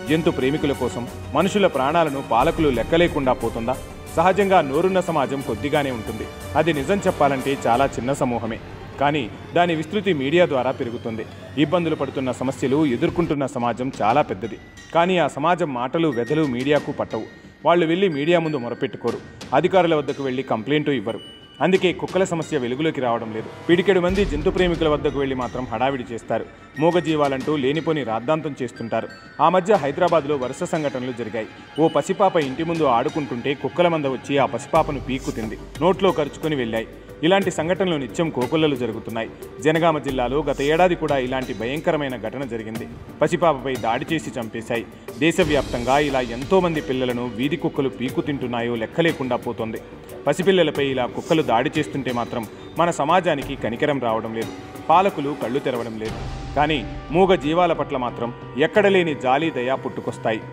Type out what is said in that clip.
జంతు ప్రేమికుల కోసం మనుషుల ప్రాణాలను పాలకులు లెక్కలేకుండా పోతుందా? సహజంగా నోరున్న సమాజం కొద్దిగానే ఉంటుంది. అది నిజం చెప్పాలంటే చాలా చిన్న సమూహమే. కానీ దాని విస్తృతి మీడియా ద్వారా పెరుగుతుంది. ఇబ్బందులు పడుతున్న సమస్యలు ఎదుర్కొంటున్న సమాజం చాలా పెద్దది. కానీ ఆ సమాజం మాటలు వ్యధలు మీడియాకు పట్టవు. వాళ్ళు వెళ్ళి మీడియా ముందు మొరపెట్టుకోరు. అధికారుల వద్దకు వెళ్ళి కంప్లైంటు ఇవ్వరు. అందుకే కుక్కల సమస్య వెలుగులోకి రావడం లేదు. పిడికెడు మంది జంతు ప్రేమికుల వద్దకు వెళ్ళి మాత్రం హడావిడి చేస్తారు. మూగజీవాలంటూ లేనిపోని రాద్ధాంతం చేస్తుంటారు. ఆ మధ్య హైదరాబాద్లో వరుస సంఘటనలు జరిగాయి. ఓ పసిపాప ఇంటి ముందు ఆడుకుంటుంటే కుక్కల మంద వచ్చి ఆ పసిపాపను పీక్కుతింది. నోట్లో కరుచుకొని వెళ్ళాయి. ఇలాంటి సంఘటనలు నిత్యం కోకొల్లలు జరుగుతున్నాయి. జనగామ జిల్లాలో గత ఏడాది కూడా ఇలాంటి భయంకరమైన ఘటన జరిగింది. పసిపాపపై దాడి చేసి చంపేశాయి. దేశవ్యాప్తంగా ఇలా ఎంతోమంది పిల్లలను వీధి కుక్కలు పీకు తింటున్నాయో లెక్కలేకుండా పోతోంది. పసిపిల్లలపై ఇలా కుక్కలు దాడి చేస్తుంటే మాత్రం మన సమాజానికి కనికరం రావడం లేదు. పాలకులు కళ్ళు తెరవడం లేదు. కానీ మూగ జీవాల పట్ల మాత్రం ఎక్కడలేని జాలి దయ పుట్టుకొస్తాయి.